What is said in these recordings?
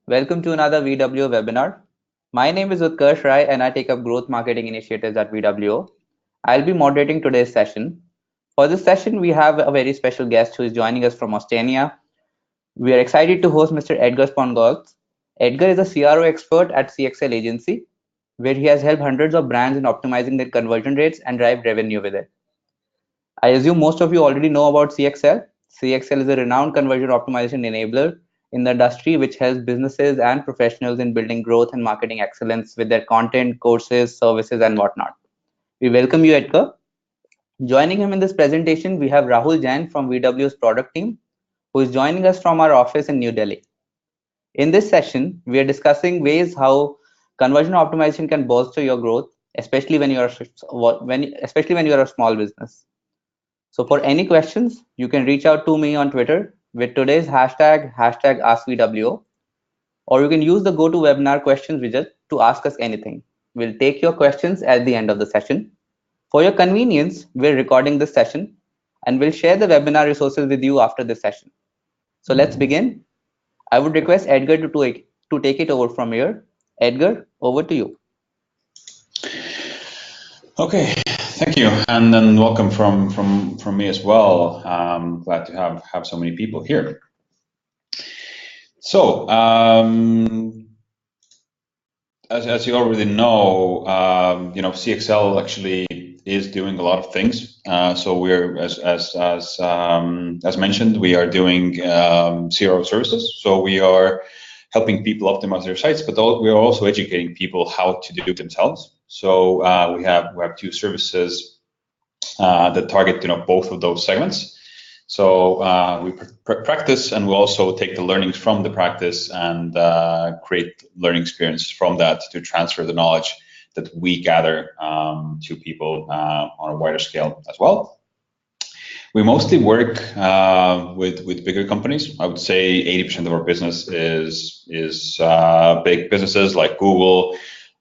Welcome to another VWO webinar. My name is Utkarsh Rai and I take up growth marketing initiatives at VWO. I'll be moderating today's session. For this session, we have a very special guest who is joining us from Australia. We are excited to host Mr. Edgar Spongolz. Edgar is a CRO expert at CXL agency, where he has helped hundreds of brands in optimizing their conversion rates and drive revenue with it. I assume most of you already know about CXL. CXL is a renowned conversion optimization enabler in the industry, which helps businesses and professionals in building growth and marketing excellence with their content, courses, services, and whatnot. We welcome you, Edgar. Joining him in this presentation, we have Rahul Jain from VW's product team, who is joining us from our office in New Delhi. In this session, we are discussing ways how conversion optimization can bolster your growth, especially when you are a small business. So for any questions, you can reach out to me on Twitter with today's hashtag #AskVWO, or you can use the GoToWebinar questions widget to ask us anything. We'll take your questions at the end of the session. For your convenience, we're recording this session and we'll share the webinar resources with you after this session. So let's begin. I would request Edgar to take it over from here. Edgar, over to you. Okay, thank you, and then welcome from me as well. Glad to have so many people here. So, as you already know, CXL actually is doing a lot of things. So we're as mentioned, we are doing CRO services. So we are helping people optimize their sites, but we are also educating people how to do it themselves. So we have two services that target both of those segments. So we practice, and we also take the learnings from the practice and create learning experience from that to transfer the knowledge that we gather to people on a wider scale as well. We mostly work with bigger companies. I would say 80% of our business is big businesses like Google,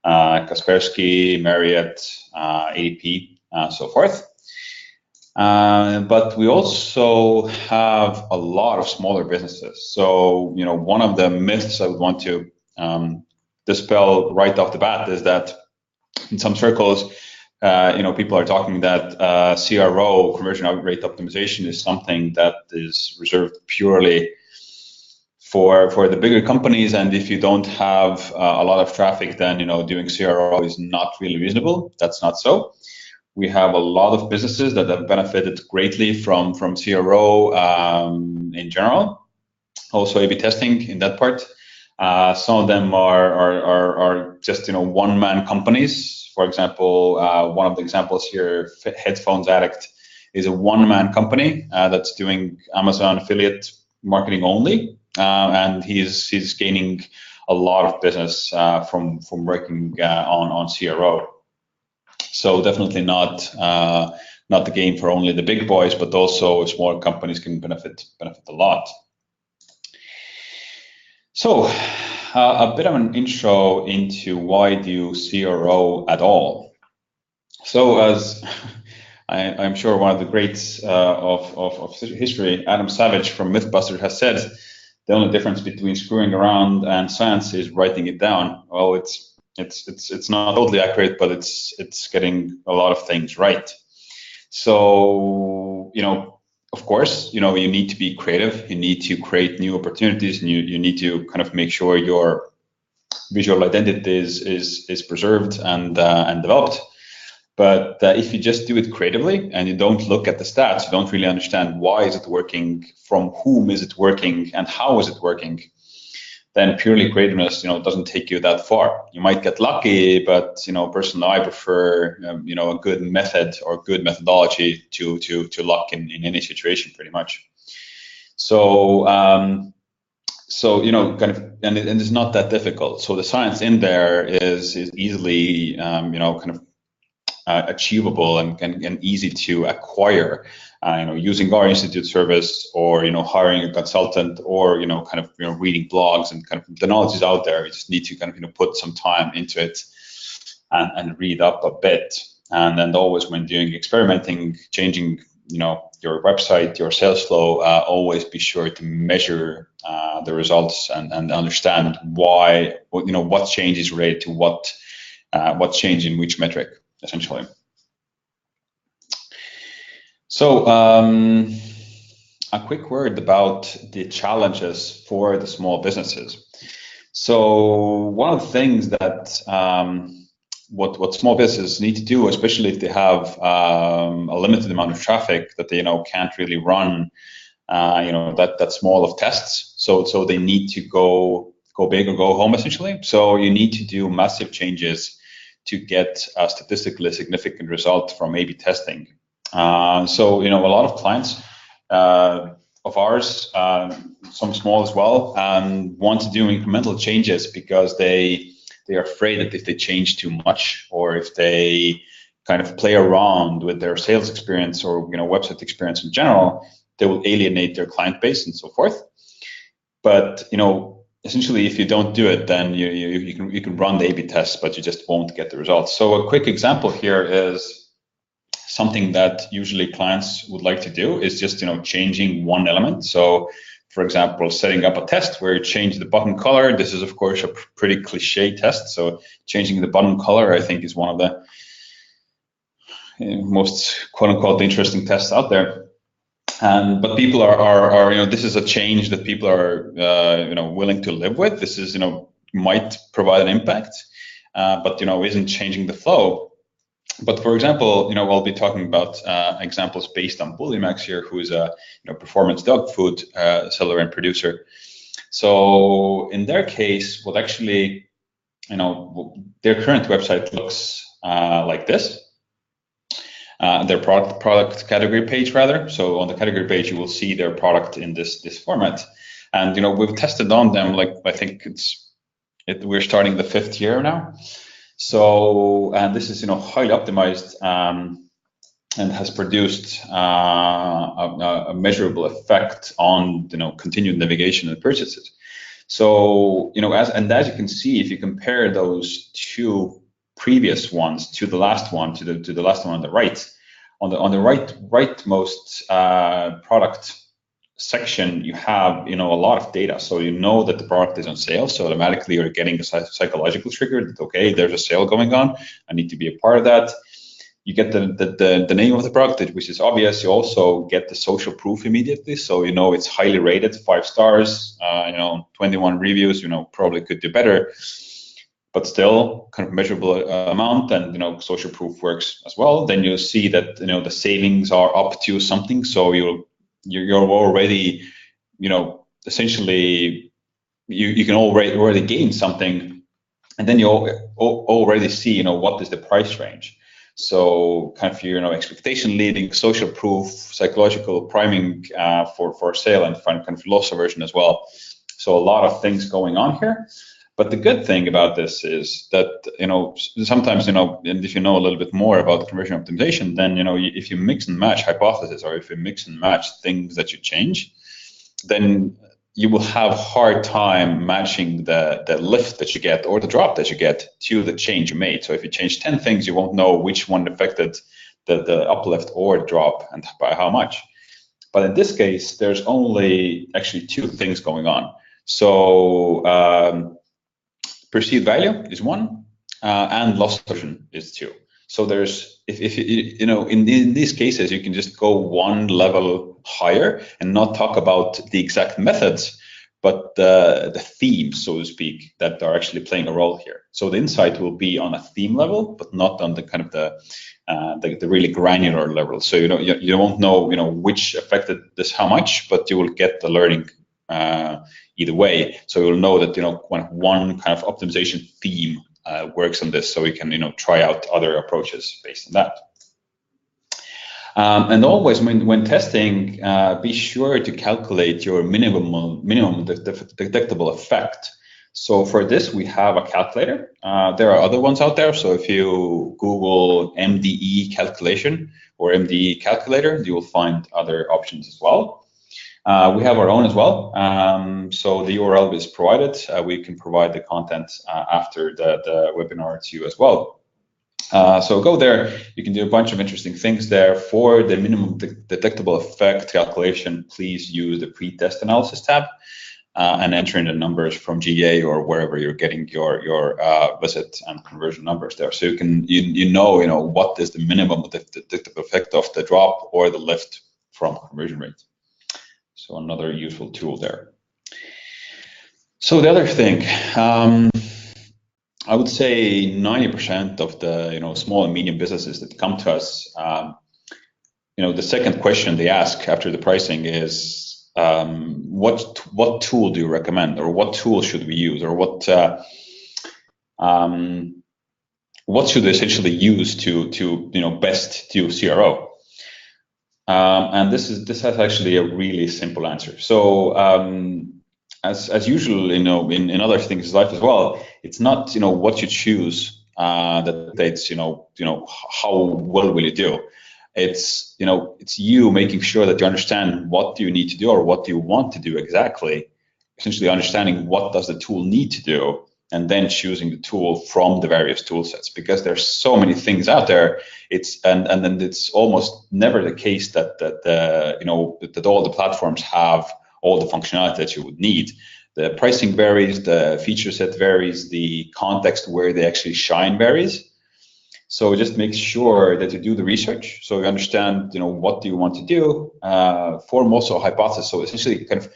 Kaspersky, Marriott, ADP, so forth. But we also have a lot of smaller businesses. So, one of the myths I would want to dispel right off the bat is that in some circles, people are talking that CRO, conversion rate optimization, is something that is reserved purely for the bigger companies, and if you don't have a lot of traffic, then doing CRO is not really reasonable. That's not so. We have a lot of businesses that have benefited greatly from CRO in general. Also A/B testing in that part. Some of them are just one-man companies. For example, one of the examples here, Headphones Addict, is a one-man company that's doing Amazon affiliate marketing only, and he's gaining a lot of business from working on CRO. So definitely not the game for only the big boys, but also small companies can benefit a lot. So a bit of an intro into why do CRO at all. So as I'm sure one of the greats of history, Adam Savage from Mythbusters, has said, the only difference between screwing around and science is writing it down. Well, it's not totally accurate, but it's getting a lot of things right. So, of course, you need to be creative. You need to create new opportunities, and you need to kind of make sure your visual identity is preserved and developed. But if you just do it creatively and you don't look at the stats, you don't really understand why is it working, from whom is it working, and how is it working, then purely creativeness, doesn't take you that far. You might get lucky, but personally, I prefer a good method or good methodology to luck in any situation, pretty much. So kind of, and it's not that difficult. So the science in there is easily kind of achievable and easy to acquire. Using our institute service, or hiring a consultant, or kind of reading blogs, and kind of the knowledge is out there. You just need to kind of put some time into it and read up a bit. And then always when doing experimenting, changing your website, your sales flow, always be sure to measure the results and understand why, what change is related to what change in which metric, essentially. So a quick word about the challenges for the small businesses. So one of the things that what small businesses need to do, especially if they have a limited amount of traffic that they can't really run that small of tests, so they need to go big or go home, essentially. So you need to do massive changes to get a statistically significant result from A/B testing. So a lot of clients of ours, some small as well, want to do incremental changes because they are afraid that if they change too much, or if they kind of play around with their sales experience or website experience in general, they will alienate their client base and so forth. But essentially, if you don't do it, then you can run the A/B tests, but you just won't get the results. So a quick example here is something that usually clients would like to do is just changing one element. So for example, setting up a test where you change the button color. This is of course a pretty cliche test. So changing the button color, I think, is one of the most quote unquote interesting tests out there. But people are this is a change that people are willing to live with. This is might provide an impact, but isn't changing the flow. But for example, I'll be talking about examples based on Bullymax here, who is a performance dog food seller and producer. So in their case, what actually their current website looks like this. Their product category page, rather. So on the category page, you will see their product in this format. And we've tested on them, like I think we're starting the 5th year now. So, and this is highly optimized and has produced a measurable effect on continued navigation and purchases. So as you can see, if you compare those two previous ones to the last one, to the last one on the right, on the rightmost product section, you have a lot of data. So that the product is on sale, so automatically you're getting a psychological trigger that, okay, there's a sale going on, I need to be a part of that. You get the name of the product, which is obvious. You also get the social proof immediately, so it's highly rated, 5 stars, 21 reviews. Probably could do better, but still kind of measurable amount, and social proof works as well. Then you'll see that the savings are up to something, so you're already essentially you can already gain something, and then you already see what is the price range. So kind of expectation leading, social proof, psychological priming for sale, and kind of loss aversion as well. So a lot of things going on here. But the good thing about this is that sometimes and if you know a little bit more about conversion optimization, then if you mix and match hypotheses, or if you mix and match things that you change, then you will have hard time matching the lift that you get or the drop that you get to the change you made. So if you change 10 things, you won't know which one affected the uplift or drop, and by how much. But in this case, there's only actually 2 things going on. So perceived value is 1, and loss aversion is 2. So there's, if in these cases, you can just go one level higher and not talk about the exact methods, but the themes, so to speak, that are actually playing a role here. So the insight will be on a theme level, but not on the kind of the really granular level. So you won't know which affected this how much, but you will get the learning either way. So you'll know that when one kind of optimization theme works on this, so we can try out other approaches based on that. And always when testing, be sure to calculate your minimum detectable effect. So for this, we have a calculator. There are other ones out there. So if you Google MDE calculation or MDE calculator, you will find other options as well. We have our own as well. So the URL is provided. We can provide the content after the webinar to you as well. So go there. You can do a bunch of interesting things there. For the minimum detectable effect calculation, please use the pre-test analysis tab and enter in the numbers from GA or wherever you're getting your visit and conversion numbers there. So you can you know what is the minimum detectable effect of the drop or the lift from conversion rate. So another useful tool there. So the other thing. I would say 90% of the small and medium businesses that come to us, the second question they ask after the pricing is, what tool do you recommend, or what tool should we use, or what should we essentially use to best do CRO? And this has actually a really simple answer. So as usual, in other things in life as well, it's not what you choose that dictates how well will you do. It's it's you making sure that you understand what do you need to do or what do you want to do exactly. Essentially understanding what does the tool need to do, and then choosing the tool from the various tool sets, because there's so many things out there. And then it's almost never the case that that all the platforms have all the functionality that you would need. The pricing varies, the feature set varies, the context where they actually shine varies. So just make sure that you do the research, so you understand what do you want to do, form also a hypothesis. So essentially kind of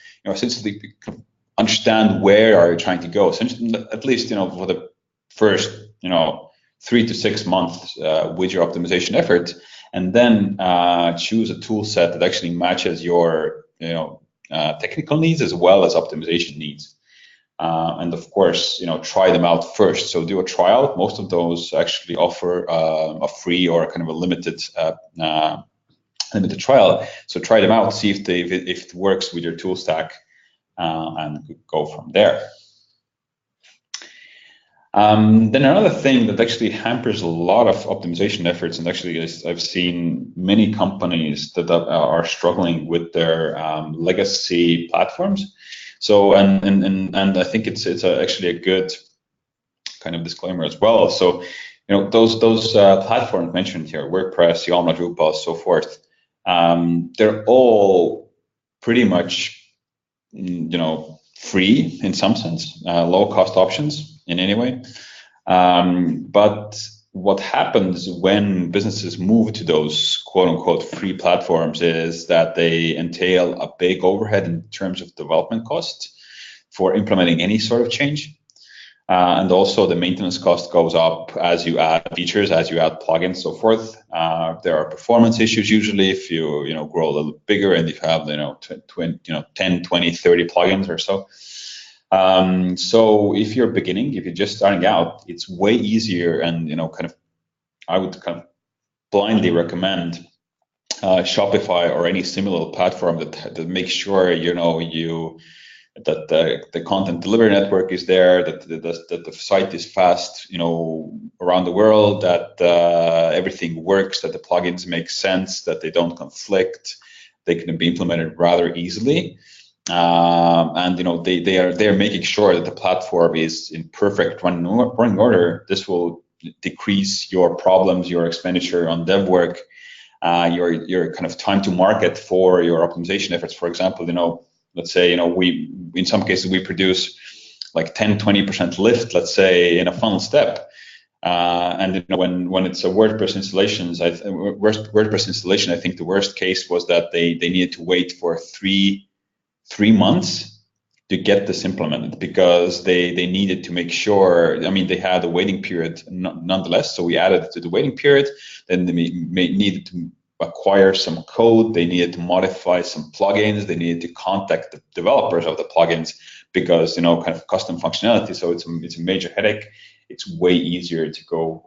understand where are you trying to go. Essentially, at least for the first 3 to 6 months with your optimization effort, and then choose a tool set that actually matches your technical needs as well as optimization needs. And of course, try them out first. So do a trial. Most of those actually offer a free or kind of a limited trial. So try them out, see if it works with your tool stack, and go from there. Then another thing that actually hampers a lot of optimization efforts, and actually I've seen many companies that are struggling with their legacy platforms. So and I think it's actually a good kind of disclaimer as well. So those platforms mentioned here, WordPress, Yaml, Drupal, so forth, they're all pretty much free in some sense, low cost options in any way. But what happens when businesses move to those quote unquote free platforms is that they entail a big overhead in terms of development costs for implementing any sort of change. And also the maintenance cost goes up as you add features, as you add plugins, so forth. There are performance issues usually if you grow a little bigger and you have 10, 20, 30 plugins or so. So if you're beginning, if you're just starting out, it's way easier, and I would kind of blindly recommend Shopify or any similar platform that makes sure that the content delivery network is there, that the site is fast, around the world, that everything works, that the plugins make sense, that they don't conflict, they can be implemented rather easily. And they're making sure that the platform is in perfect running order. This will decrease your problems, your expenditure on dev work, your kind of time to market for your optimization efforts. For example, let's say we in some cases we produce like 10-20% lift, let's say, in a funnel step. And when it's a WordPress installation, WordPress installation, I think the worst case was that they needed to wait for three months to get this implemented, because they needed to make sure, they had a waiting period nonetheless, so we added it to the waiting period. Then they needed to acquire some code, they needed to modify some plugins, they needed to contact the developers of the plugins, because kind of custom functionality, so it's a major headache. It's way easier to go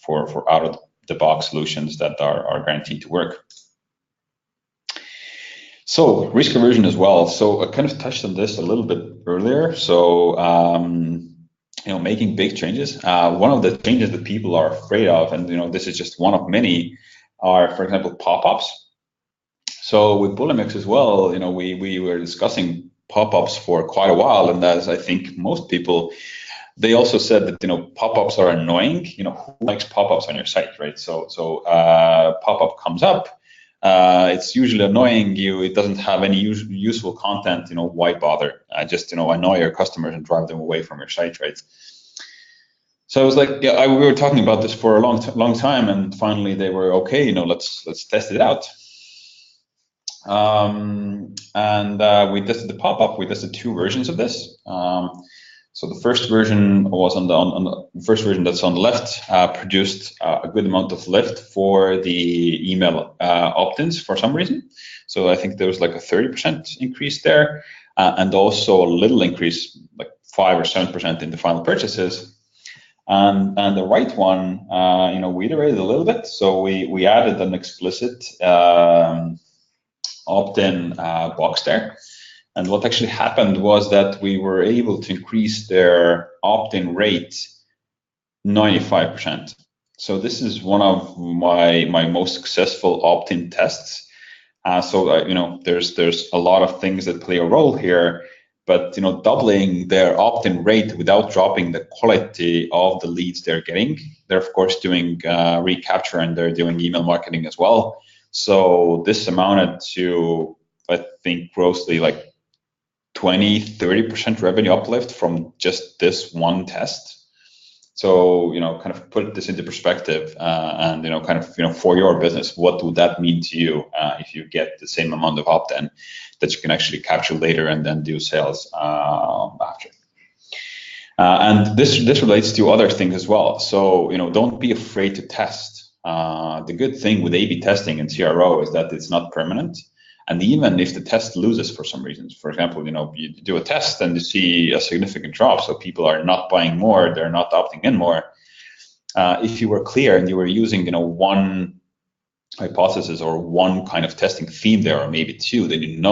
for out of the box solutions that are guaranteed to work. So risk aversion as well. So I kind of touched on this a little bit earlier. So making big changes. One of the changes that people are afraid of, and this is just one of many, are, for example, pop-ups. So with Bulimix as well, we were discussing pop-ups for quite a while, and as I think most people, They also said that pop-ups are annoying. Who likes pop-ups on your site, right? So pop-up comes up. It's usually annoying you. It doesn't have any useful content. Why bother? Just annoy your customers and drive them away from your site, right? So I was like, yeah, we were talking about this for a long time, and finally they were okay. Let's test it out. And we tested the pop-up. We tested 2 versions of this. So the first version was on the first version that's on the left, produced a good amount of lift for the email opt-ins for some reason. So I think there was like a 30% increase there, and also a little increase, like 5 or 7% in the final purchases. And the right one, we iterated a little bit. So we added an explicit opt-in box there. And what actually happened was that we were able to increase their opt-in rate 95%. So this is one of my most successful opt-in tests. There's a lot of things that play a role here, but doubling their opt-in rate without dropping the quality of the leads they're getting. They're of course doing recapture, and they're doing email marketing as well. So this amounted to, I think, grossly like 20-30% revenue uplift from just this one test. So kind of put this into perspective, and for your business, what would that mean to you if you get the same amount of opt-in that you can actually capture later and then do sales after? And this relates to other things as well. So don't be afraid to test. The good thing with A/B testing and CRO is that it's not permanent. And even if the test loses for some reasons, for example, you do a test and you see a significant drop, so people are not buying more, they're not opting in more. If you were clear and you were using, one hypothesis or one kind of testing theme there, or maybe 2, then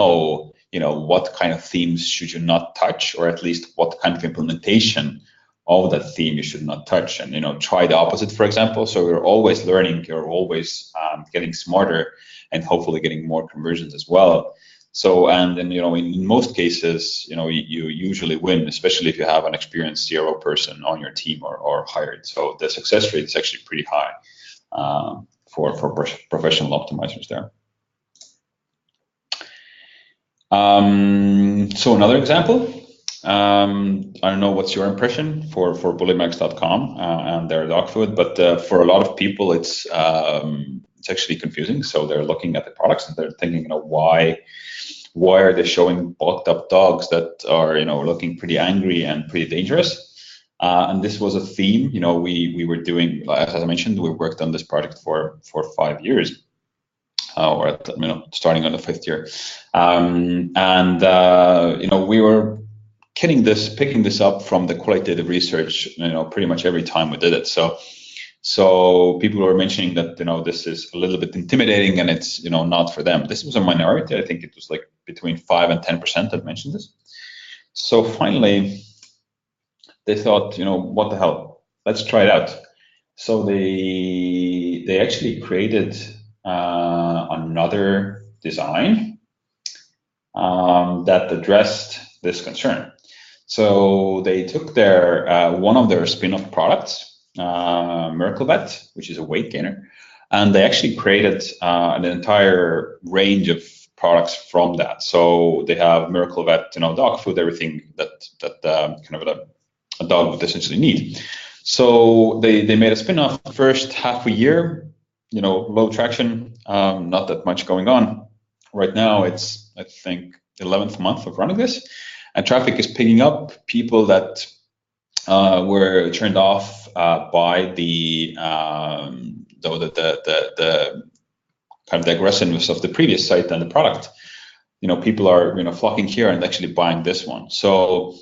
what kind of themes should you not touch, or at least what kind of implementation of that theme you should not touch, and try the opposite, for example. So you're always learning, you're always getting smarter, and hopefully getting more conversions as well. So, and then in most cases, you usually win, especially if you have an experienced CRO person on your team or hired. So the success rate is actually pretty high for professional optimizers there. So another example. I don't know what's your impression for bullymax.com and their dog food, but for a lot of people, it's actually confusing. So they're looking at the products and they're thinking, why are they showing bulked up dogs that are, looking pretty angry and pretty dangerous? And this was a theme. We were doing, as I mentioned, we worked on this project for 5 years. Or at, starting on the 5th year, we were picking this up from the qualitative research, pretty much every time we did it. So people were mentioning that this is a little bit intimidating and it's not for them. This was a minority. I think it was like between 5 and 10% that mentioned this. So finally, they thought, what the hell? Let's try it out. So they actually created another design that addressed this concern. So they took their one of their spin-off products, Miracle Vet, which is a weight gainer, and they actually created an entire range of products from that. So they have Miracle Vet, dog food, everything that kind of a dog would essentially need. So they made a spin-off first half a year, low traction, not that much going on. Right now, it's, I think, 11th month of running this, and traffic is picking up. People that were turned off by the kind of the aggressiveness of the previous site and the product, people are flocking here and actually buying this one. So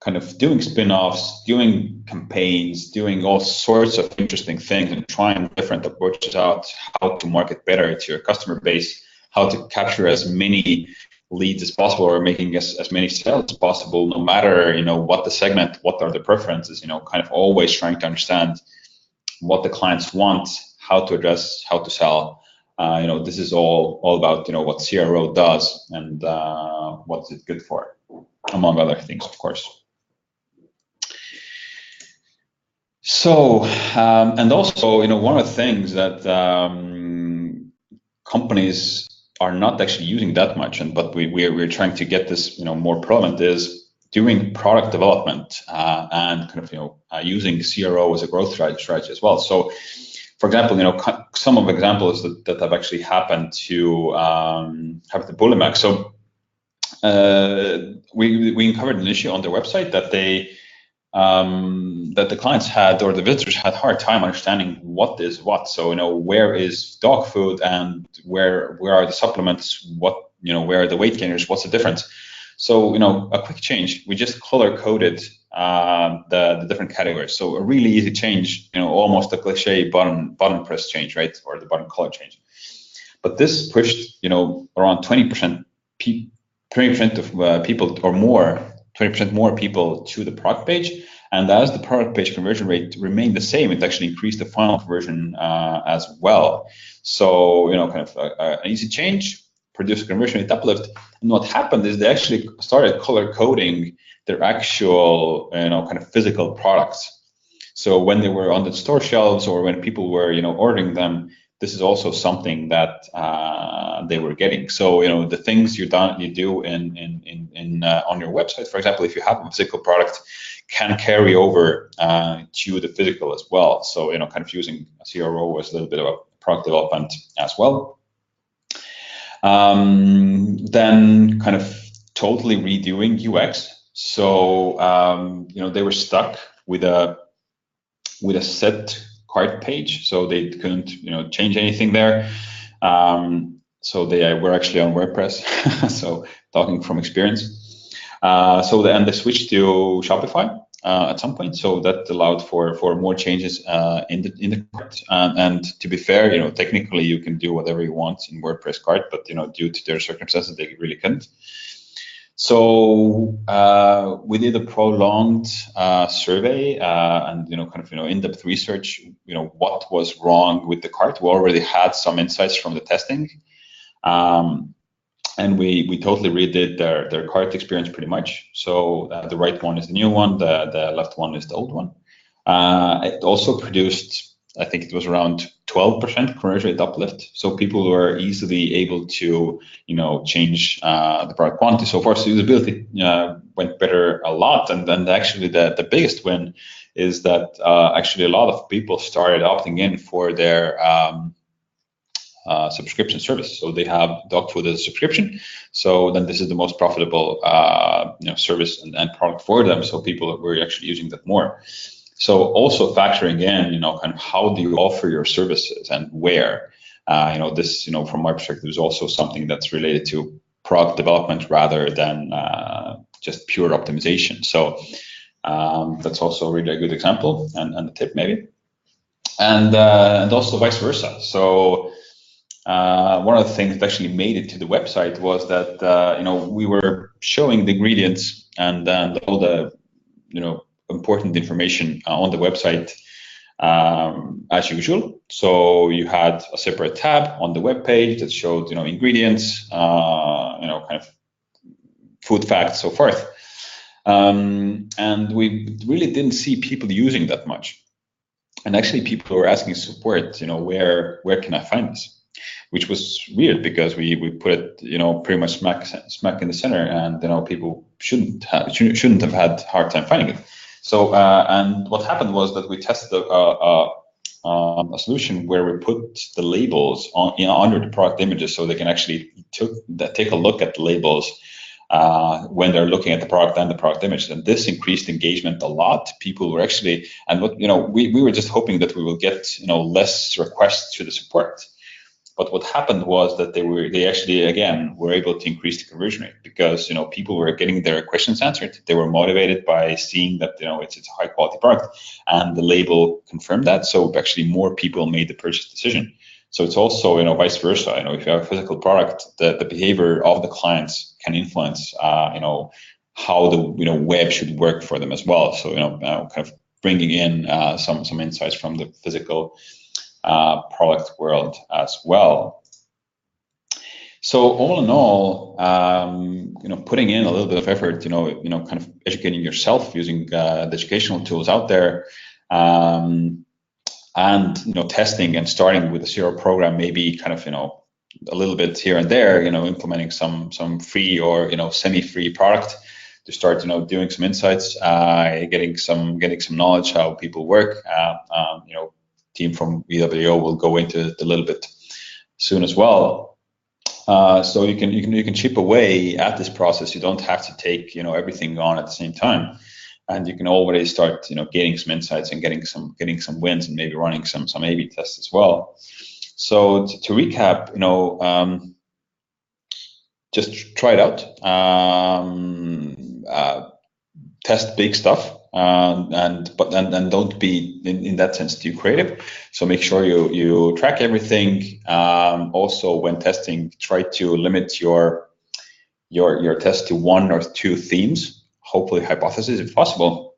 kind of doing spin-offs, doing campaigns, doing all sorts of interesting things and trying different approaches out, how to market better to your customer base, how to capture as many leads as possible, or making as many sales as possible, no matter, what the segment, what are the preferences, kind of always trying to understand what the clients want, how to address, how to sell. This is all about, what CRO does and what's it good for, among other things, of course. So, and also, one of the things that companies are not actually using that much, but we're trying to get this, more prevalent, is doing product development and kind of, using CRO as a growth strategy as well. So, for example, some of the examples that have actually happened to Bulimac. So, we uncovered an issue on their website that that the clients had, or the visitors had, hard time understanding what is what. So, where is dog food and where are the supplements? Where are the weight gainers? What's the difference? So, a quick change. We just color coded the different categories. So a really easy change, almost a cliche button press change, right? Or the button color change. But this pushed, around 20% of people or more, 20% more people to the product page. And as the product page conversion rate remained the same, it actually increased the final conversion as well. So, kind of an easy change, produced a conversion rate uplift. And what happened is they actually started color coding their actual, kind of physical products. So when they were on the store shelves or when people were, ordering them, this is also something that they were getting. So, the things you do on your website, for example, if you have a physical product, can carry over to the physical as well. So, kind of using a CRO as a little bit of a product development as well. Then kind of totally redoing UX. So, they were stuck with a set cart page, so they couldn't, change anything there. So they were actually on WordPress. So talking from experience. And they switched to Shopify at some point. So that allowed for more changes in the cart. And to be fair, technically you can do whatever you want in WordPress cart, but due to their circumstances, they really couldn't. So we did a prolonged survey and kind of in-depth research. What was wrong with the cart. We already had some insights from the testing, and we totally redid their cart experience pretty much. So the right one is the new one, the left one is the old one. It also produced, I think it was around 12% conversion rate uplift. So people were easily able to, change the product quantity. So far, usability went better a lot. And then actually the biggest win is that actually a lot of people started opting in for their subscription service. So they have dog food as a subscription. So then this is the most profitable, service and product for them. So people were actually using that more. So also factoring in, kind of how do you offer your services and where, this, from my perspective, is also something that's related to product development rather than just pure optimization. So that's also really a good example and a tip maybe. And also vice versa. So one of the things that actually made it to the website was that, we were showing the ingredients and all the, important information on the website as usual. So you had a separate tab on the web page that showed, ingredients, kind of food facts, so forth. And we really didn't see people using that much. And actually people were asking support, where can I find this? Which was weird because we put it, pretty much smack in the center, and people shouldn't have had a hard time finding it. So and what happened was that we tested a solution where we put the labels on under the product images, so they can actually take a look at the labels when they're looking at the product and the product image. And this increased engagement a lot. People were actually, and what we were just hoping that we will get less requests to the support. But what happened was that they actually again were able to increase the conversion rate because people were getting their questions answered. They were motivated by seeing that it's a high quality product, and the label confirmed that. So actually more people made the purchase decision. So it's also vice versa. If you have a physical product, the behavior of the clients can influence how the web should work for them as well. So kind of bringing in some insights from the physical product world as well. So all in all, putting in a little bit of effort, kind of educating yourself using the educational tools out there, And testing and starting with the CRO program, maybe kind of a little bit here and there, implementing some free or semi-free product to start doing some insights, getting some knowledge how people work. Team from VWO will go into it a little bit soon as well. So you can chip away at this process. You don't have to take everything on at the same time, and you can already start gaining some insights and getting some wins, and maybe running some A/B tests as well. So to recap, just try it out, test big stuff, and don't be in that sense too creative. So make sure you track everything. Also, when testing, try to limit your test to 1 or 2 themes, hopefully hypotheses if possible,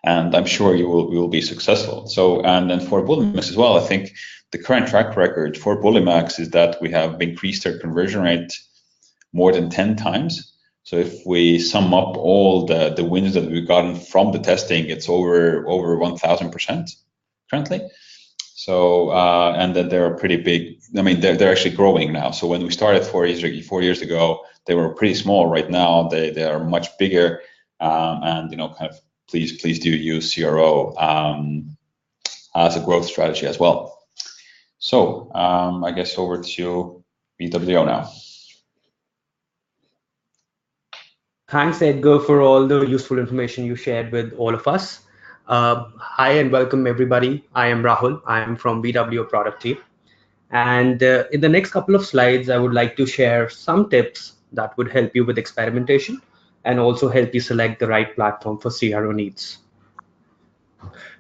and I'm sure you will be successful. So, and then for Bulimax as well, I think the current track record for Bulimax is that we have increased our conversion rate more than 10 times. So if we sum up all the wins that we've gotten from the testing, it's over 1,000% currently. So and that they're pretty big. I mean, they're actually growing now. So when we started 4 years ago, they were pretty small. Right now, they are much bigger. And kind of please do use CRO as a growth strategy as well. So I guess over to VWO now. Thanks, Edgar, for all the useful information you shared with all of us. Hi and welcome, everybody. I am Rahul. I am from VWO Product Team. And in the next couple of slides, I would like to share some tips that would help you with experimentation and also help you select the right platform for CRO needs.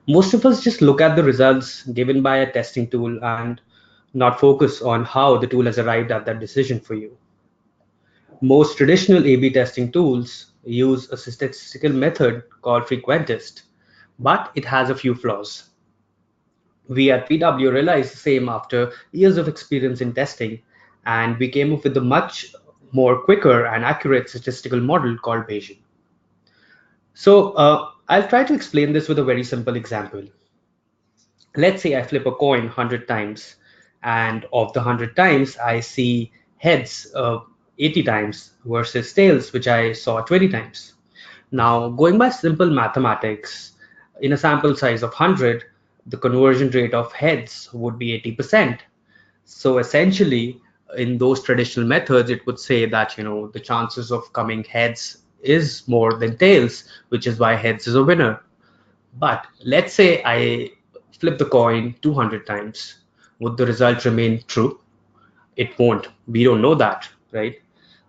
Most of us just look at the results given by a testing tool and not focus on how the tool has arrived at that decision for you. Most traditional A/B testing tools use a statistical method called frequentist, but it has a few flaws. We at VW realized the same after years of experience in testing, and we came up with a much more quicker and accurate statistical model called Bayesian. So I'll try to explain this with a very simple example. Let's say I flip a coin 100 times, and of the 100 times, I see heads 80 times versus tails, which I saw 20 times. Now, going by simple mathematics, in a sample size of 100, the conversion rate of heads would be 80%. So essentially, in those traditional methods, it would say that the chances of coming heads is more than tails, which is why heads is a winner. But let's say I flip the coin 200 times. Would the result remain true? It won't. We don't know that, right?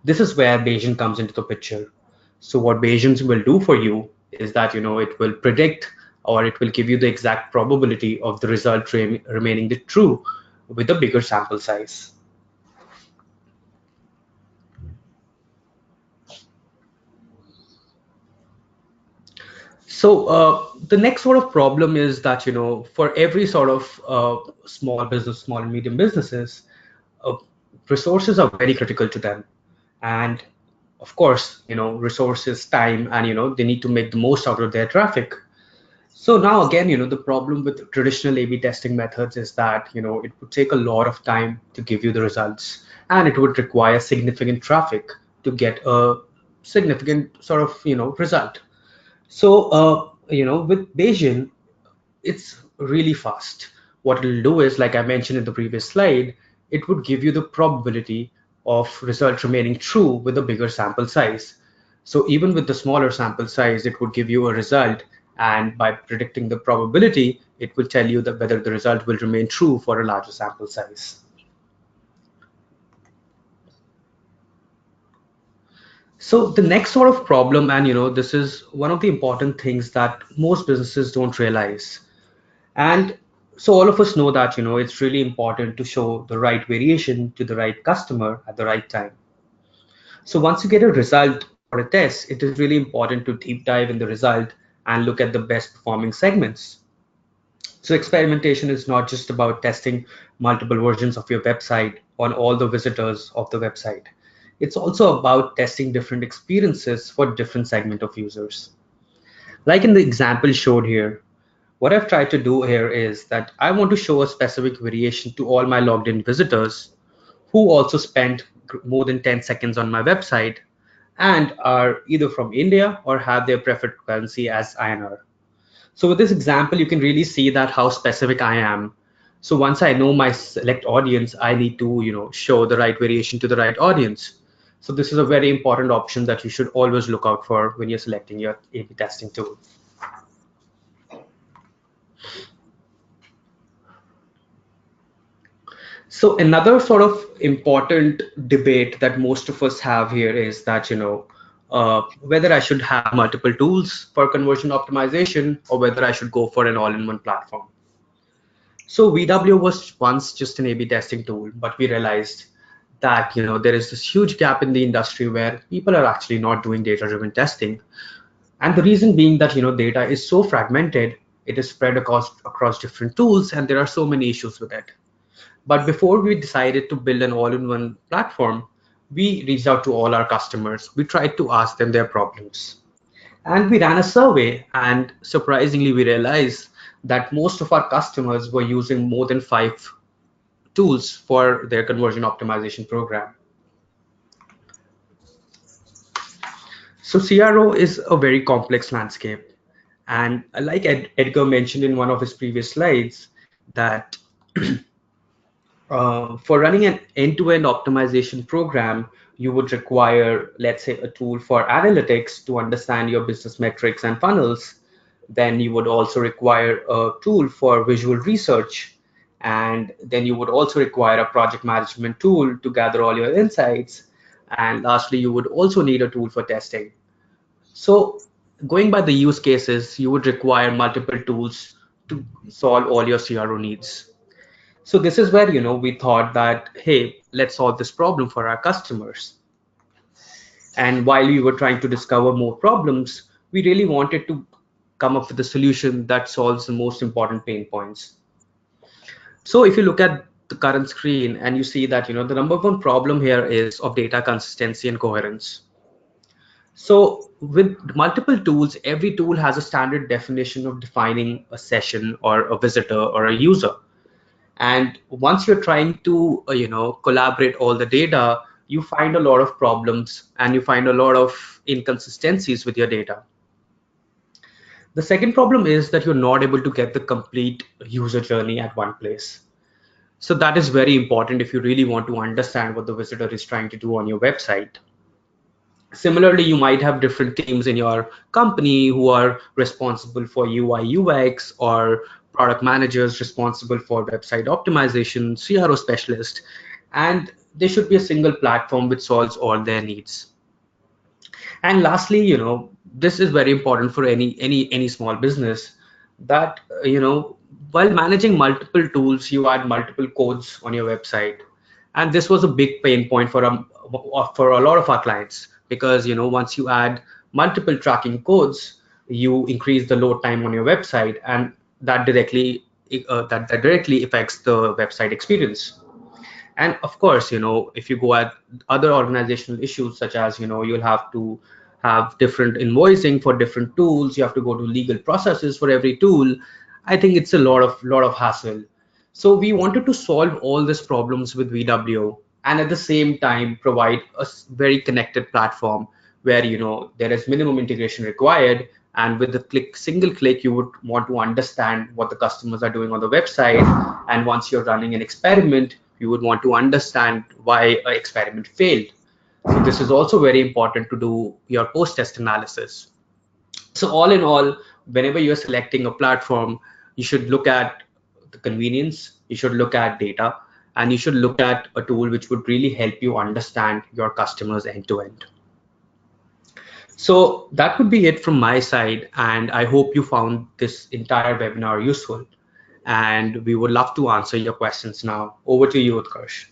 This is where Bayesian comes into the picture. So what Bayesian will do for you is that it will predict, or it will give you the exact probability of the result remaining true with a bigger sample size. So the next sort of problem is that for every sort of small and medium businesses, resources are very critical to them. And of course, resources, time, and they need to make the most out of their traffic. So now again, the problem with traditional A/B testing methods is that it would take a lot of time to give you the results, and it would require significant traffic to get a significant sort of result. So with Bayesian, it's really fast. What it'll do is, like I mentioned in the previous slide, it would give you the probability of result remaining true with a bigger sample size. So even with the smaller sample size, it would give you a result, and by predicting the probability, it will tell you that whether the result will remain true for a larger sample size. So the next sort of problem, and this is one of the important things that most businesses don't realize. And so all of us know that it's really important to show the right variation to the right customer at the right time. So once you get a result or a test, it is really important to deep dive in the result and look at the best performing segments. So experimentation is not just about testing multiple versions of your website on all the visitors of the website. It's also about testing different experiences for different segment of users. Like in the example showed here, What I've tried to do here is that I want to show a specific variation to all my logged in visitors who also spend more than 10 seconds on my website and are either from India or have their preferred currency as INR. So with this example, you can really see that how specific I am. So once I know my select audience, I need to, show the right variation to the right audience. So this is a very important option that you should always look out for when you're selecting your A/B testing tool. So another sort of important debate that most of us have here is that, whether I should have multiple tools for conversion optimization or whether I should go for an all-in-one platform. So VW was once just an A/B testing tool, but we realized that there is this huge gap in the industry where people are actually not doing data-driven testing, and the reason being that data is so fragmented, it is spread across different tools, and there are so many issues with it. But before we decided to build an all-in-one platform, we reached out to all our customers. We tried to ask them their problems. And we ran a survey, and surprisingly, we realized that most of our customers were using more than 5 tools for their conversion optimization program. So CRO is a very complex landscape. And like Edgar mentioned in one of his previous slides, that for running an end-to-end optimization program, you would require, let's say, a tool for analytics to understand your business metrics and funnels. Then you would also require a tool for visual research. And then you would also require a project management tool to gather all your insights. And lastly, you would also need a tool for testing. So going by the use cases, you would require multiple tools to solve all your CRO needs. So this is where, we thought that, hey, let's solve this problem for our customers. And while we were trying to discover more problems, we really wanted to come up with a solution that solves the most important pain points. So if you look at the current screen and you see that, the number one problem here is of data consistency and coherence. So with multiple tools, every tool has a standard definition of defining a session or a visitor or a user. And once you're trying to collaborate all the data, you find a lot of problems and you find a lot of inconsistencies with your data. The second problem is that you're not able to get the complete user journey at one place. So that is very important if you really want to understand what the visitor is trying to do on your website. Similarly, you might have different teams in your company who are responsible for UI, UX, or product managers responsible for website optimization, CRO specialist, and there should be a single platform which solves all their needs. And lastly, this is very important for any small business, that while managing multiple tools, you add multiple codes on your website, and this was a big pain point for a lot of our clients, because once you add multiple tracking codes, you increase the load time on your website, and that directly affects the website experience. And of course, if you go at other organizational issues, such as you'll have to have different invoicing for different tools, you have to go to legal processes for every tool. I think it's a lot of hassle. So we wanted to solve all these problems with VWO, and at the same time provide a very connected platform where there is minimum integration required, and with the single click, you would want to understand what the customers are doing on the website. And once you're running an experiment, you would want to understand why an experiment failed. So this is also very important to do your post-test analysis. So all in all, whenever you're selecting a platform, you should look at the convenience, you should look at data, and you should look at a tool which would really help you understand your customers end to end. So that would be it from my side, and I hope you found this entire webinar useful. And we would love to answer your questions now. Over to you, Utkarsh.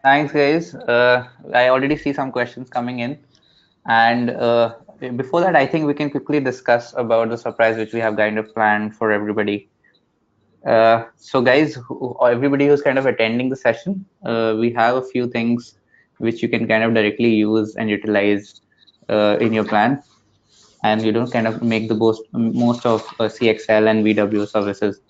Thanks, guys. I already see some questions coming in. And before that, I think we can quickly discuss about the surprise which we have kind of planned for everybody. So guys, everybody who's kind of attending the session, we have a few things which you can kind of directly use and utilize in your plan. and kind of make the most of CXL and VWO services.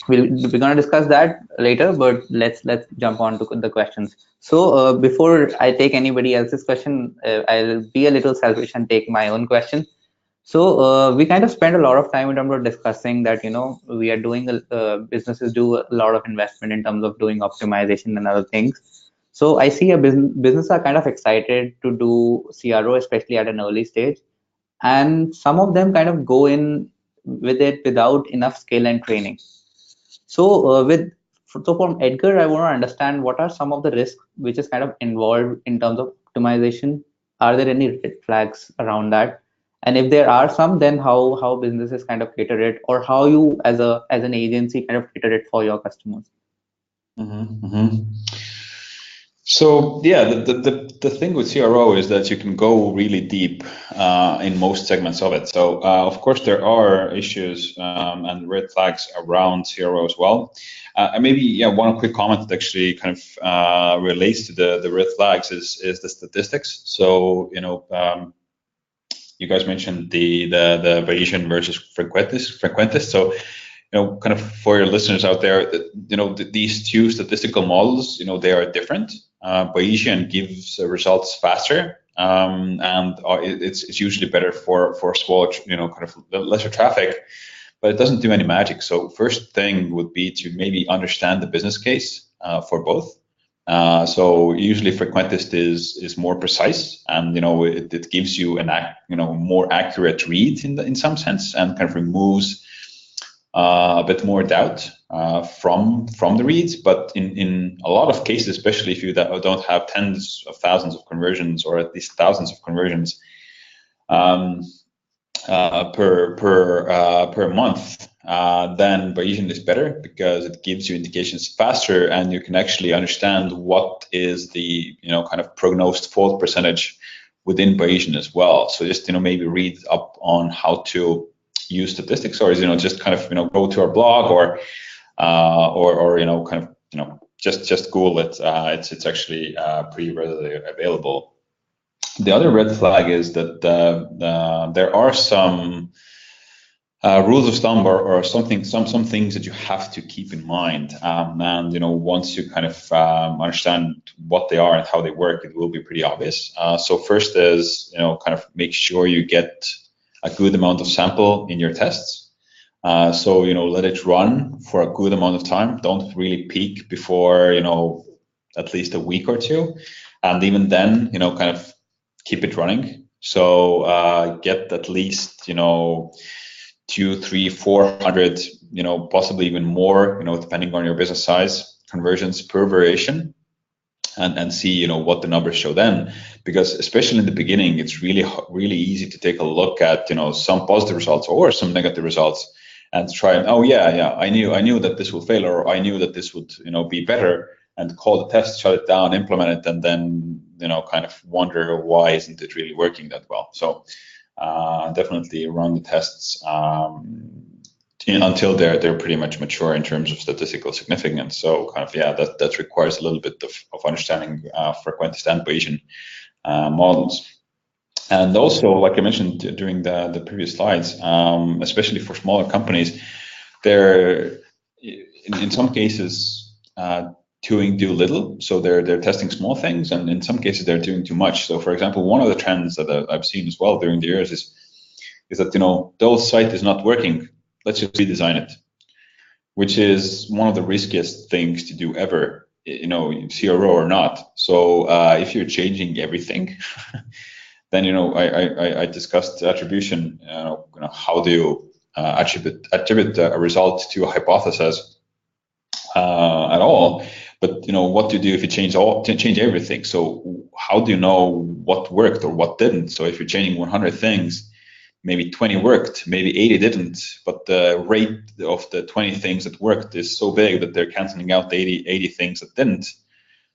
We're going to discuss that later, but let's jump on to the questions. So before I take anybody else's question, I'll be a little selfish and take my own question. So we kind of spend a lot of time in terms of discussing that, we are doing businesses do a lot of investment in terms of doing optimization and other things. So I see a business are kind of excited to do CRO, especially at an early stage, and some of them kind of go in with it without enough skill and training. So from Edgar, I want to understand what are some of the risks which is kind of involved in terms of optimization. Are there any red flags around that? And if there are some, then how businesses kind of cater it, or how you as an agency kind of cater it for your customers? So yeah, the thing with CRO is that you can go really deep in most segments of it. So of course there are issues and red flags around CRO as well. And maybe one quick comment that actually kind of relates to the red flags is the statistics. So you guys mentioned the Bayesian versus frequentist. So kind of for your listeners out there, these two statistical models, they are different. Bayesian gives results faster, and it's usually better for smaller, kind of lesser traffic, but it doesn't do any magic. So first thing would be to maybe understand the business case for both. So usually frequentist is more precise, and it gives you more accurate read in some sense, and kind of removes a bit more doubt from the reads. But in a lot of cases, especially if you don't have tens of thousands of conversions, or at least thousands of conversions per month, then Bayesian is better because it gives you indications faster, and you can actually understand what is the kind of prognosed fault percentage within Bayesian as well. So just maybe read up on how to use statistics, or just kind of go to our blog, or kind of just Google it. It's actually pretty readily available. The other red flag is that there are some rules of thumb, or some things that you have to keep in mind. And once you kind of understand what they are and how they work, it will be pretty obvious. So first is kind of make sure you get a good amount of sample in your tests. So let it run for a good amount of time. Don't really peak before at least a week or two, and even then kind of keep it running. So get at least 200, 300, 400, possibly even more, depending on your business size, conversions per variation, and see what the numbers show then. Because especially in the beginning, it's really easy to take a look at some positive results or some negative results, and try and I knew that this would fail, or I knew that this would be better, and call the test, shut it down, implement it, and then kind of wonder why isn't it really working that well. So definitely run the tests until they're pretty much mature in terms of statistical significance. So kind of that requires a little bit of understanding frequentist and Bayesian models. And also, like I mentioned during the previous slides, especially for smaller companies, they're in some cases do little. So they're testing small things, and in some cases they're doing too much. So for example, one of the trends that I've seen as well during the years is that the old site is not working, let's just redesign it, which is one of the riskiest things to do ever, CRO or not. So if you're changing everything, then I discussed attribution. How do you attribute a result to a hypothesis at all? But what do you do if you change everything? So how do you know what worked or what didn't? So if you're changing 100 things, maybe 20 worked, maybe 80 didn't, but the rate of the 20 things that worked is so big that they're canceling out the 80 things that didn't.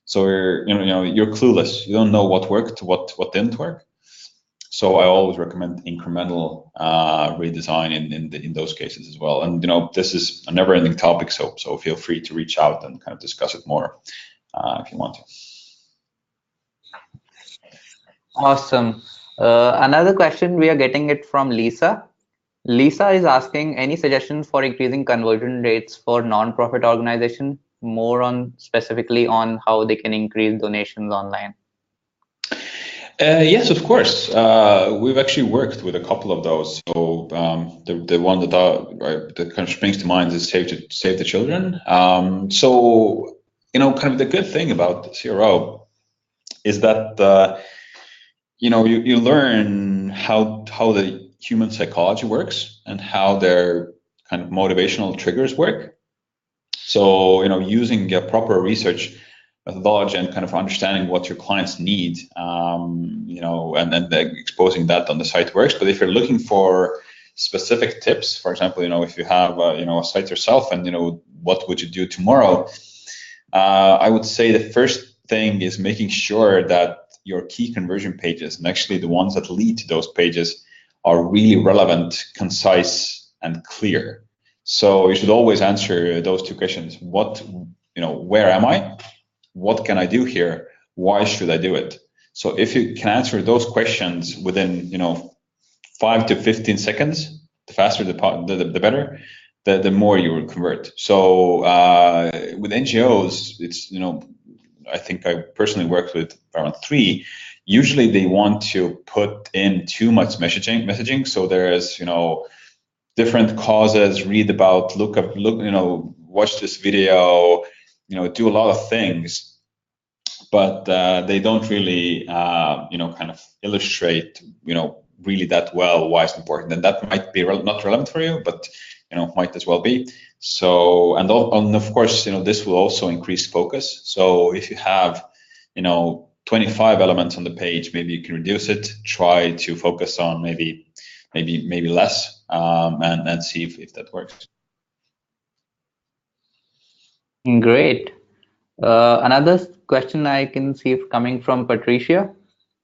So you're clueless. You don't know what worked, what didn't work. So I always recommend incremental redesign in those cases as well. And this is a never-ending topic, so feel free to reach out and kind of discuss it more if you want to. Awesome. Another question we are getting it from Lisa. Lisa is asking any suggestions for increasing conversion rates for non-profit organization, more on specifically on how they can increase donations online. Yes, of course. We've actually worked with a couple of those. So the one that kind of springs to mind is Save the Children. So kind of the good thing about CRO is that you learn how the human psychology works and how their kind of motivational triggers work. So using a proper research methodology and kind of understanding what your clients need, and then exposing that on the site works. But if you're looking for specific tips, for example, if you have a site yourself and what would you do tomorrow, I would say the first thing is making sure that your key conversion pages, and actually the ones that lead to those pages, are really relevant, concise, and clear. So you should always answer those two questions. Where am I? What can I do here? Why should I do it? So if you can answer those questions within 5 to 15 seconds, the faster the better, the more you will convert. So with NGOs, it's I think I personally worked with around 3. Usually they want to put in too much messaging. So there's different causes, read about, look, watch this video, do a lot of things, but they don't really kind of illustrate really that well why it's important, and that might be not relevant for you, but might as well be. So and of course this will also increase focus. So if you have 25 elements on the page, maybe you can reduce it, try to focus on maybe less, and see if that works. Great. Another question I can see coming from Patricia.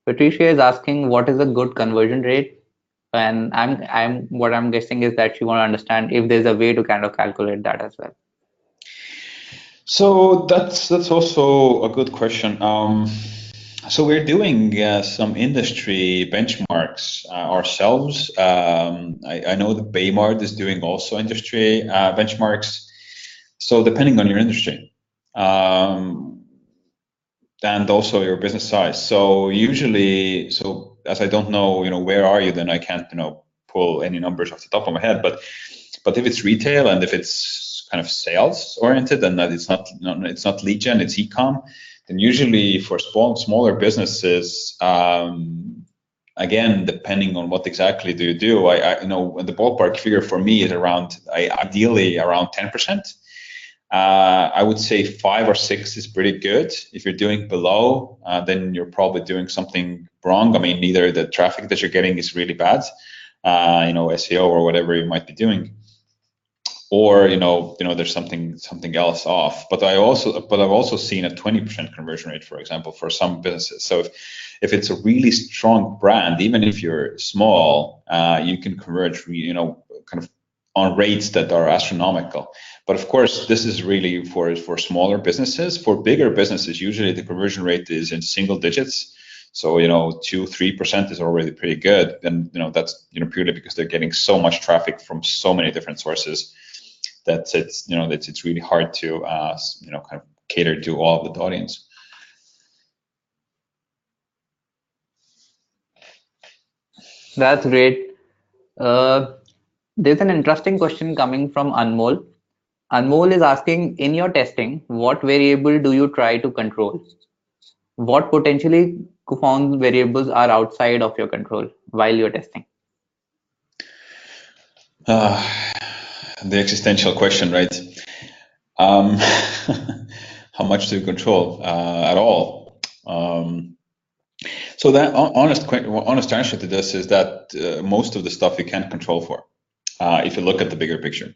Patricia is asking what is a good conversion rate, and what I'm guessing is that she want to understand if there's a way to kind of calculate that as well. So that's also a good question. So we're doing some industry benchmarks ourselves. I know the Baymard is doing also industry benchmarks. So depending on your industry, and also your business size. So usually, as I don't know, where are you, then I can't, pull any numbers off the top of my head. But if it's retail and if it's kind of sales oriented and that it's not lead gen, it's e-com, then usually for smaller businesses, again, depending on what exactly do you do, I the ballpark figure for me is ideally around 10%. I would say 5 or 6 is pretty good. If you're doing below, then you're probably doing something wrong. I mean, either the traffic that you're getting is really bad, SEO or whatever you might be doing, or there's something else off. But I've also seen a 20% conversion rate, for example, for some businesses. So if it's a really strong brand, even if you're small, you can convert kind of on rates that are astronomical. But of course, this is really for smaller businesses. For bigger businesses, usually the conversion rate is in single digits. So 2-3% is already pretty good, and that's purely because they're getting so much traffic from so many different sources that it's really hard to kind of cater to all of the audience. That's great. There's an interesting question coming from Anmol. Anmol is asking, in your testing, what variable do you try to control? What potentially confound variables are outside of your control while you're testing? The existential question, right? How much do you control at all? So that honest answer to this is that most of the stuff you can't control for, if you look at the bigger picture.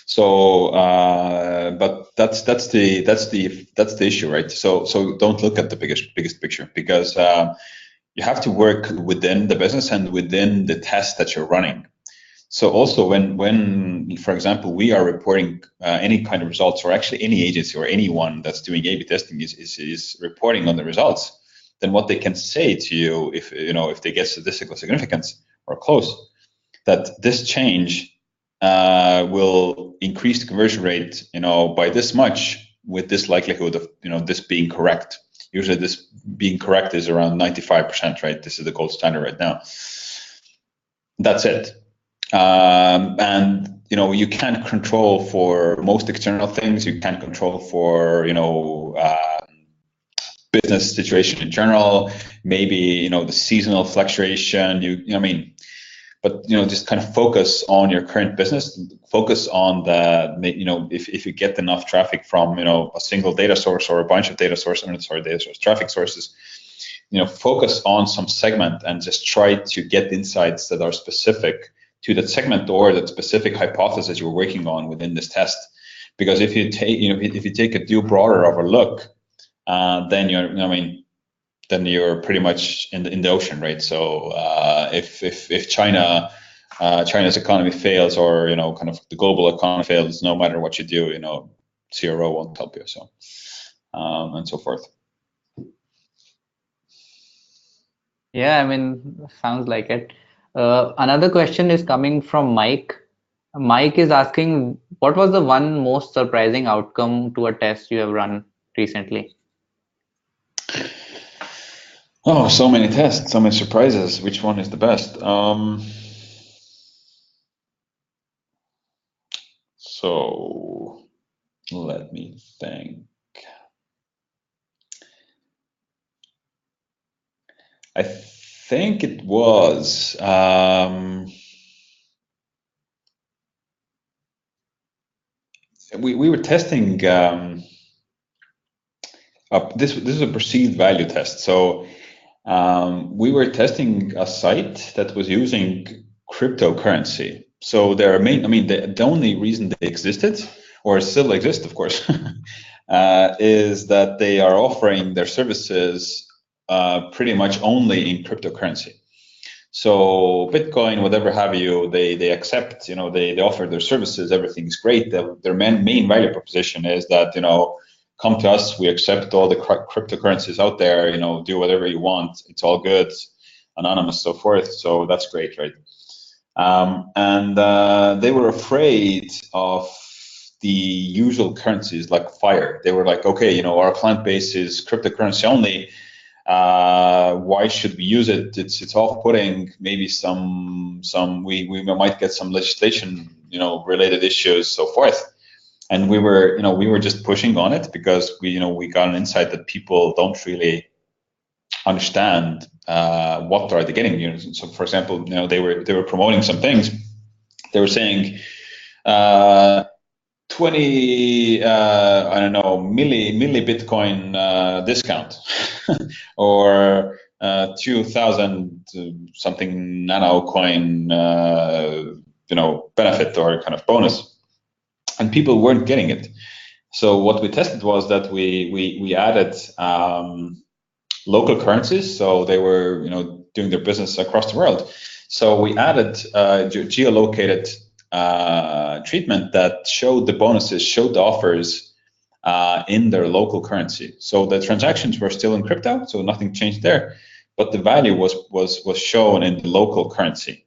So, but that's the issue, right? So don't look at the biggest picture, because you have to work within the business and within the test that you're running. So also when for example, we are reporting any kind of results, or actually any agency or anyone that's doing A/B testing is reporting on the results, then what they can say to you, if they get statistical significance or close, that this change will increase the conversion rate, by this much, with this likelihood of this being correct. Usually, this being correct is around 95%, right? This is the gold standard right now. That's it. And you can't control for most external things. You can't control for business situation in general. Maybe the seasonal fluctuation. But just kind of focus on your current business. Focus on if you get enough traffic from a single data source or a bunch of traffic sources. Focus on some segment and just try to get insights that are specific to that segment or that specific hypothesis you're working on within this test. Because if you take a due broader of a look, then you're pretty much in the ocean, right? So if China's economy fails, or kind of the global economy fails, no matter what you do, CRO won't help you. So and so forth. Yeah, sounds like it. Another question is coming from Mike. Mike is asking, what was the one most surprising outcome to a test you have run recently? Oh, so many tests, so many surprises. Which one is the best? So let me think. I think it was we were testing this is a perceived value test. So we were testing a site that was using cryptocurrency. So their main, the only reason they existed, or still exist, of course, is that they are offering their services pretty much only in cryptocurrency. So Bitcoin, whatever have you, they accept, they offer their services, everything's great. Their main value proposition is that, come to us, we accept all the cryptocurrencies out there, do whatever you want, it's all good, anonymous, so forth. So that's great, right? And they were afraid of the usual currencies like fire. They were like, okay, our client base is cryptocurrency only. Why should we use it? It's off-putting. Maybe we might get some legislation, related issues, so forth. And we were just pushing on it because we got an insight that people don't really understand what are they getting. So for example, they were promoting some things. They were saying 20 milli Bitcoin discount or 2,000 something nano coin benefit or kind of bonus, and people weren't getting it. So what we tested was that we added local currencies, so they were doing their business across the world. So we added geolocated treatment that showed the bonuses, showed the offers in their local currency. So the transactions were still in crypto, so nothing changed there, but the value was shown in the local currency,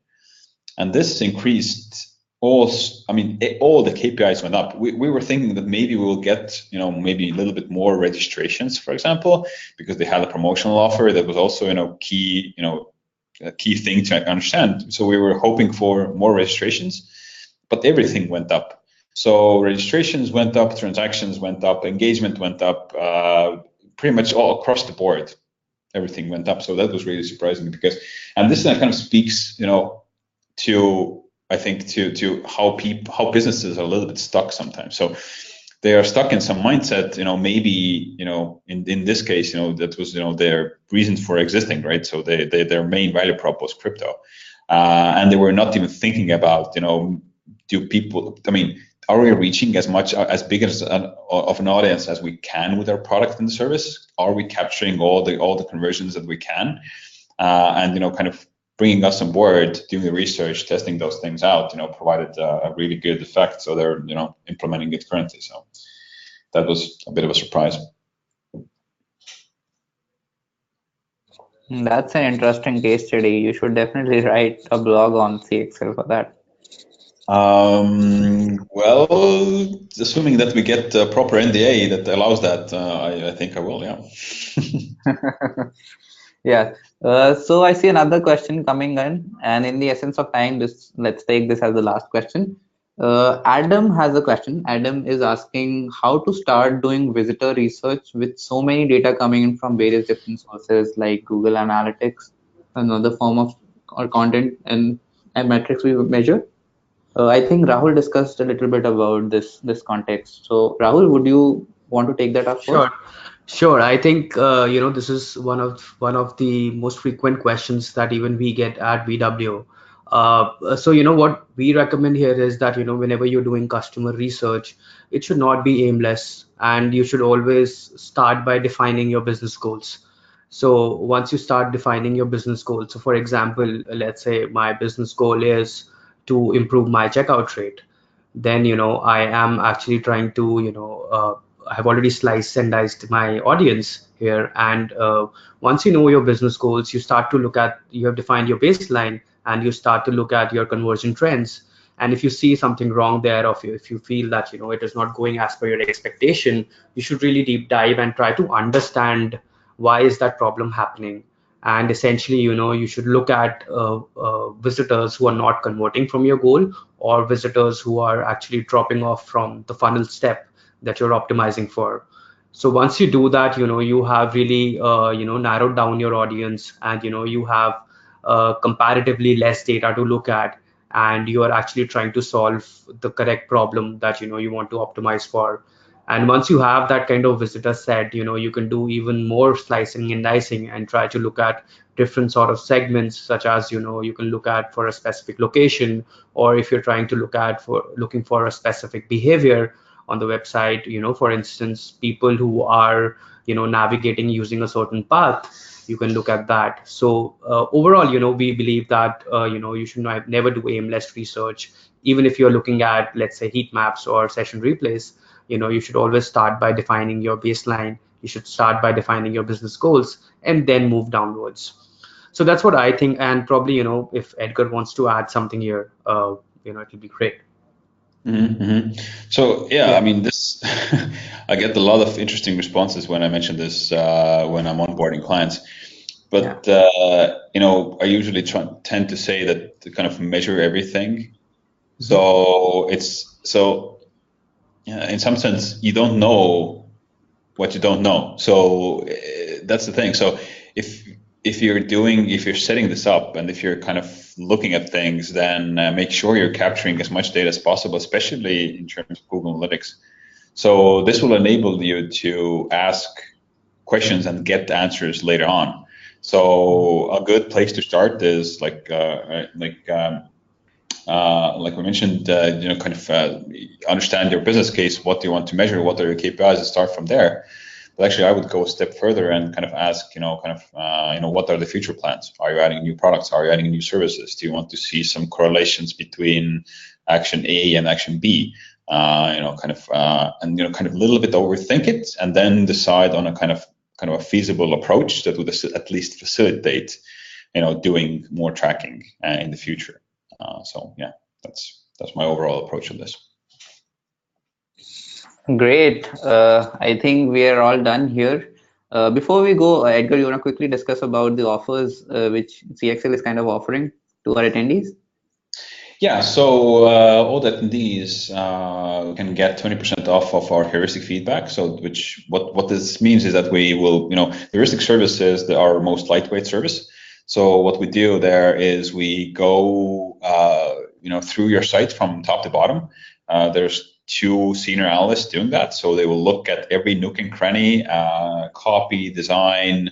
and this increased. All the KPIs went up. We were thinking that maybe we will get, maybe a little bit more registrations, for example, because they had a promotional offer that was also, a key thing to understand. So we were hoping for more registrations, but everything went up. So registrations went up, transactions went up, engagement went up, pretty much all across the board. Everything went up. So that was really surprising and this kind of speaks, to I think to how businesses are a little bit stuck sometimes. So they are stuck in some mindset, maybe, in this case, that was, their reason for existing, right? So their main value prop was crypto. And they were not even thinking about, do people, are we reaching as big of an audience as we can with our product and service? Are we capturing all the conversions that we can? And, kind of bringing us on board, doing the research, testing those things out, provided a really good effect. So they're, implementing it currently. So that was a bit of a surprise. That's an interesting case study. You should definitely write a blog on CXL for that. Well, assuming that we get a proper NDA that allows that, I think I will, yeah. Yeah. So I see another question coming in, and in the essence of time, let's take this as the last question. Adam has a question. Adam is asking how to start doing visitor research with so many data coming in from various different sources like Google Analytics, another form of or content and metrics we measure. I think Rahul discussed a little bit about this context. So Rahul, would you want to take that up Sure. first? Sure. I think this is one of the most frequent questions that even we get at VWO. So what we recommend here is that whenever you're doing customer research, it should not be aimless, and you should always start by defining your business goals. So once you start defining your business goals, so for example, let's say my business goal is to improve my checkout rate, then I am actually trying to I have already sliced and diced my audience here. And once you know your business goals, you have defined your baseline, and you start to look at your conversion trends. And if you see something wrong there, or if you feel that it is not going as per your expectation, you should really deep dive and try to understand why is that problem happening. And essentially, you should look at visitors who are not converting from your goal, or visitors who are actually dropping off from the funnel step that you're optimizing for. So once you do that, you have really narrowed down your audience, and you have comparatively less data to look at, and you are actually trying to solve the correct problem that you want to optimize for. And once you have that kind of visitor set, you can do even more slicing and dicing and try to look at different sort of segments, such as you can look at for a specific location, or if you're trying to looking for a specific behavior on the website, for instance, people who are navigating using a certain path, you can look at that. So overall, we believe that you should never do aimless research. Even if you're looking at, let's say, heat maps or session replays, you should always start by defining your baseline. You should start by defining your business goals, and then move downwards. So that's what I think. And probably, if Edgar wants to add something here, it will be great. So yeah, I Yeah. mean this, I get a lot of interesting responses when I mention this when I'm onboarding clients. Yeah. But I usually tend to say that to kind of measure everything. Mhm. So it's so yeah, in some sense you don't know what you don't know. So that's the thing. So if if you're setting this up and if you're kind of looking at things, then make sure you're capturing as much data as possible, especially in terms of Google Analytics. So this will enable you to ask questions and get answers later on. So a good place to start is like we mentioned, kind of understand your business case, what do you want to measure, what are your KPIs, and start from there. But actually, I would go a step further and kind of ask, what are the future plans? Are you adding new products? Are you adding new services? Do you want to see some correlations between action A and action B? Kind of a little bit overthink it, and then decide on a kind of a feasible approach that would at least facilitate, doing more tracking in the future. So yeah, that's my overall approach on this. Great. I think we are all done here. Before we go, Edgar, you want to quickly discuss about the offers which CXL is kind of offering to our attendees? Yeah, so all the attendees can get 20% off of our heuristic feedback. So, what this means is that we will, the heuristic service is our most lightweight service. So what we do there is we go, through your site from top to bottom. There's two senior analysts doing that. So they will look at every nook and cranny, copy, design,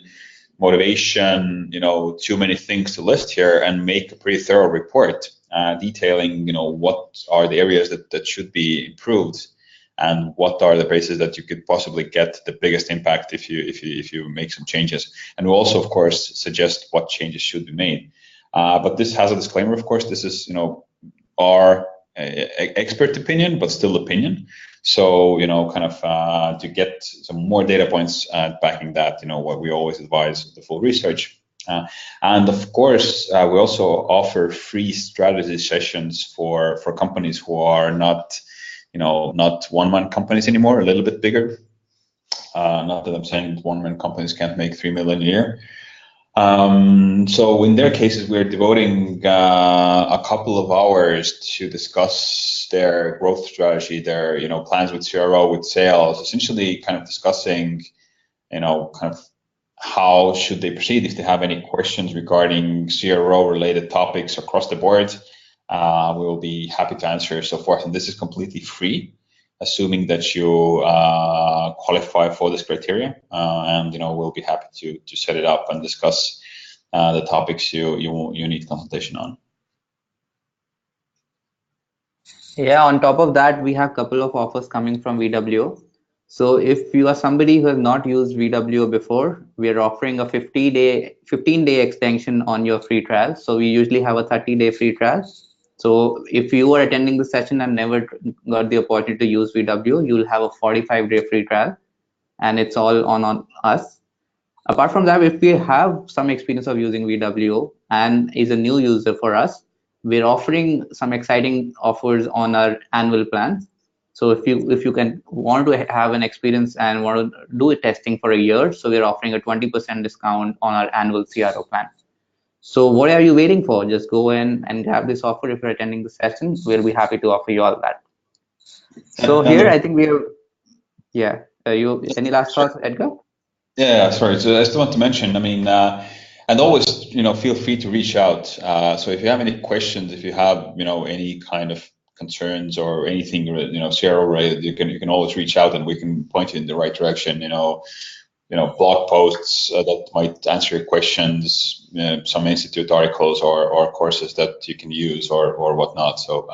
motivation, too many things to list here, and make a pretty thorough report detailing, what are the areas that should be improved, and what are the places that you could possibly get the biggest impact if you make some changes. And we'll also, of course, suggest what changes should be made. But this has a disclaimer, of course. This is, our expert opinion, but still opinion. So, to get some more data points backing that, what we always advise the full research. And of course, we also offer free strategy sessions for companies who are not, not one-man companies anymore, a little bit bigger. Not that I'm saying one-man companies can't make 3 million a year. So in their cases, we're devoting a couple of hours to discuss their growth strategy, their plans with CRO, with sales, essentially kind of discussing, kind of how should they proceed if they have any questions regarding CRO related topics across the board. We will be happy to answer, so forth. And this is completely free, assuming that you qualify for this criteria, and we'll be happy to set it up and discuss the topics you need consultation on. Yeah, on top of that, we have a couple of offers coming from VWO. So if you are somebody who has not used VWO before, we are offering a 15-day extension on your free trial. So we usually have a 30-day free trial. So if you are attending the session and never got the opportunity to use VWO, you'll have a 45-day free trial, and it's all on us. Apart from that, if we have some experience of using VWO and is a new user for us, we're offering some exciting offers on our annual plan. So if you want to have an experience and want to do testing for a year, so we're offering a 20% discount on our annual CRO plan. So what are you waiting for? Just go in and grab this offer if you're attending the session. We'll be happy to offer you all that. So here, I think we have, yeah. You any last thoughts, Edgar? Yeah, sorry. So I still want to mention, I mean, and always, feel free to reach out. So if you have any questions, if you have, any kind of concerns or anything, CRO related, you can always reach out and we can point you in the right direction. Blog posts that might answer your questions, some institute articles or courses that you can use or whatnot. So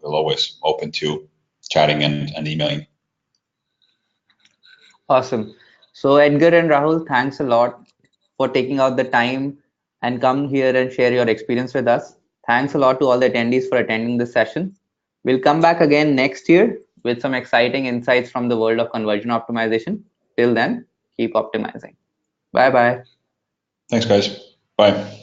we're always open to chatting and emailing. Awesome. So Edgar and Rahul, thanks a lot for taking out the time and come here and share your experience with us. Thanks a lot to all the attendees for attending this session. We'll come back again next year with some exciting insights from the world of conversion optimization. Till then, keep optimizing. Bye-bye. Thanks, guys. Bye.